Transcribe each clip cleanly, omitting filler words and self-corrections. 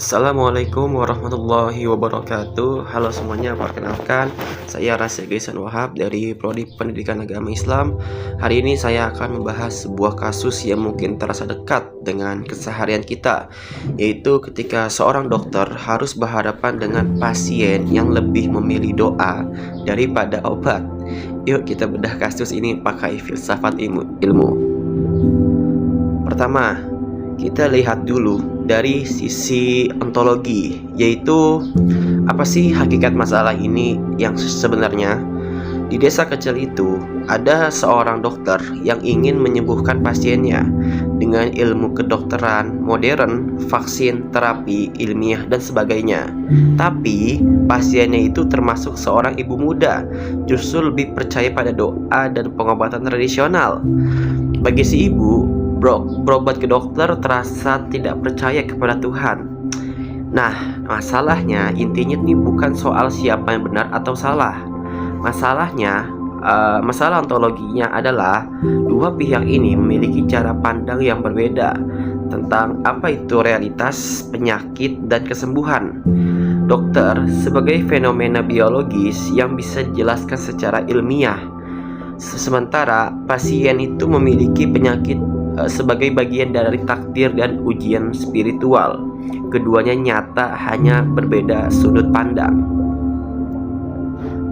Assalamualaikum warahmatullahi wabarakatuh. Halo semuanya, perkenalkan saya Rasya Gaisan Wahab dari Prodi Pendidikan Agama Islam. Hari ini saya akan membahas sebuah kasus yang mungkin terasa dekat dengan keseharian kita, yaitu ketika seorang dokter harus berhadapan dengan pasien yang lebih memilih doa daripada obat. Yuk kita bedah kasus ini pakai filsafat ilmu. Pertama, kita lihat dulu dari sisi ontologi, yaitu apa sih hakikat masalah ini yang sebenarnya. Di desa kecil itu ada seorang dokter yang ingin menyembuhkan pasiennya dengan ilmu kedokteran modern, vaksin, terapi ilmiah dan sebagainya. Tapi pasiennya itu termasuk seorang ibu muda, justru lebih percaya pada doa dan pengobatan tradisional. Bagi si ibu, berobat ke dokter terasa tidak percaya kepada Tuhan. Nah, masalahnya intinya ini bukan soal siapa yang benar atau salah. Masalah ontologinya adalah dua pihak ini memiliki cara pandang yang berbeda tentang apa itu realitas, penyakit, dan kesembuhan. Dokter sebagai fenomena biologis yang bisa dijelaskan secara ilmiah, sementara pasien itu memiliki penyakit sebagai bagian dari takdir dan ujian spiritual. Keduanya nyata, hanya berbeda sudut pandang.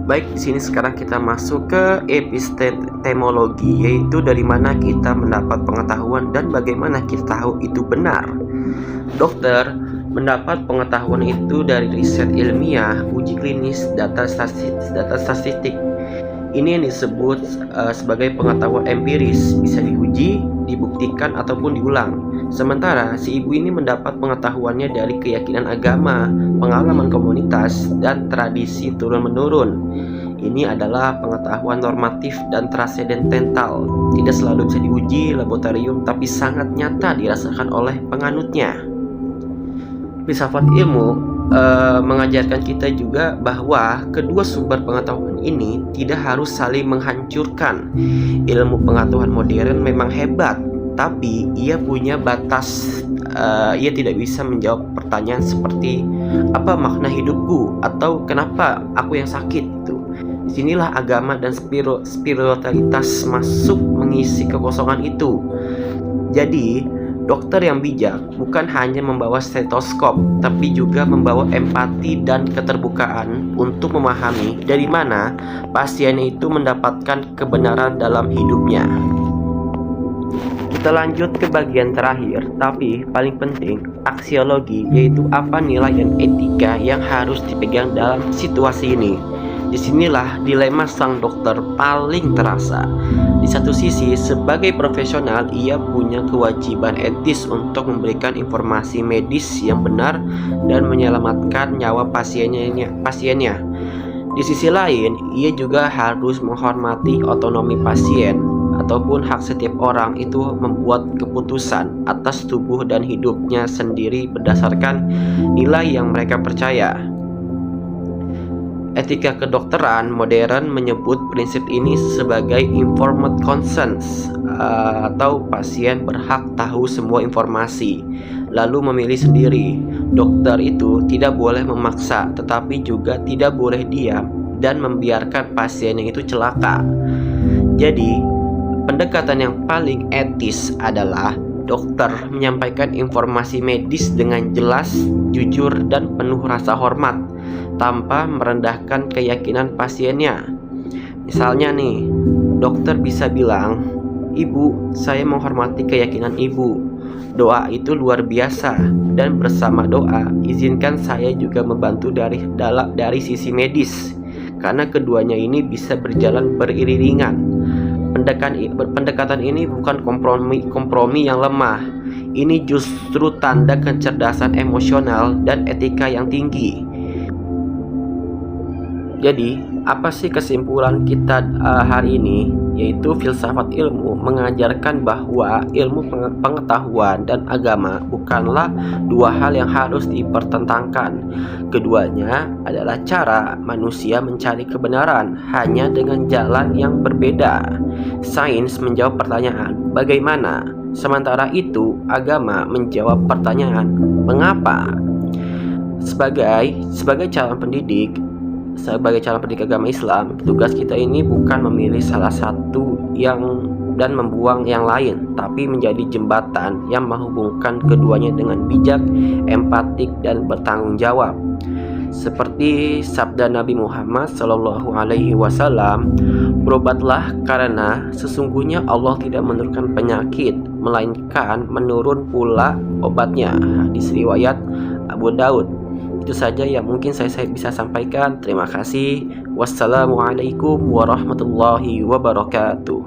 Baik, di sini sekarang kita masuk ke epistemologi, yaitu dari mana kita mendapat pengetahuan dan bagaimana kita tahu itu benar. Dokter mendapat pengetahuan itu dari riset ilmiah, uji klinis, data statistik. Ini yang disebut sebagai pengetahuan empiris, bisa diuji, dibuktikan, ataupun diulang. Sementara si ibu ini mendapat pengetahuannya dari keyakinan agama, pengalaman komunitas, dan tradisi turun-menurun. Ini adalah pengetahuan normatif dan transendental, tidak selalu bisa diuji laboratorium, tapi sangat nyata dirasakan oleh penganutnya. Filsafat ilmu mengajarkan kita juga bahwa kedua sumber pengetahuan ini tidak harus saling menghancurkan. Ilmu pengetahuan modern memang hebat, tapi ia punya batas. Ia tidak bisa menjawab pertanyaan seperti apa makna hidupku atau kenapa aku yang sakit itu. Disinilah agama dan spiritualitas masuk mengisi kekosongan itu. Jadi dokter yang bijak bukan hanya membawa stetoskop, tapi juga membawa empati dan keterbukaan untuk memahami dari mana pasiennya itu mendapatkan kebenaran dalam hidupnya. Kita lanjut ke bagian terakhir, tapi paling penting, aksiologi, yaitu apa nilai dan etika yang harus dipegang dalam situasi ini. Disinilah dilema sang dokter paling terasa. Di satu sisi, sebagai profesional, ia punya kewajiban etis untuk memberikan informasi medis yang benar dan menyelamatkan nyawa pasiennya. Di sisi lain, ia juga harus menghormati otonomi pasien ataupun hak setiap orang itu membuat keputusan atas tubuh dan hidupnya sendiri berdasarkan nilai yang mereka percaya. Etika kedokteran modern menyebut prinsip ini sebagai informed consent, atau pasien berhak tahu semua informasi, lalu memilih sendiri. Dokter itu tidak boleh memaksa, tetapi juga tidak boleh diam dan membiarkan pasiennya itu celaka. Jadi, pendekatan yang paling etis adalah dokter menyampaikan informasi medis dengan jelas, jujur, dan penuh rasa hormat tanpa merendahkan keyakinan pasiennya. Misalnya nih, dokter bisa bilang, "Ibu, saya menghormati keyakinan ibu. Doa itu luar biasa, dan bersama doa, izinkan saya juga membantu dari sisi medis, karena keduanya ini bisa berjalan beriringan." Pendekatan ini bukan kompromi yang lemah. Ini justru tanda kecerdasan emosional dan etika yang tinggi. Jadi, apa sih kesimpulan kita hari ini? Yaitu filsafat ilmu mengajarkan bahwa ilmu pengetahuan dan agama bukanlah dua hal yang harus dipertentangkan. Keduanya adalah cara manusia mencari kebenaran, hanya dengan jalan yang berbeda. Sains menjawab pertanyaan bagaimana, sementara itu agama menjawab pertanyaan mengapa. Sebagai calon pendidik agama Islam, tugas kita ini bukan memilih salah satu dan membuang yang lain, tapi menjadi jembatan yang menghubungkan keduanya dengan bijak, empatik, dan bertanggung jawab. Seperti sabda Nabi Muhammad SAW, berobatlah karena sesungguhnya Allah tidak menurunkan penyakit, melainkan menurun pula obatnya. Hadis riwayat Abu Daud. Itu saja yang mungkin saya bisa sampaikan. Terima kasih. Wassalamualaikum warahmatullahi wabarakatuh.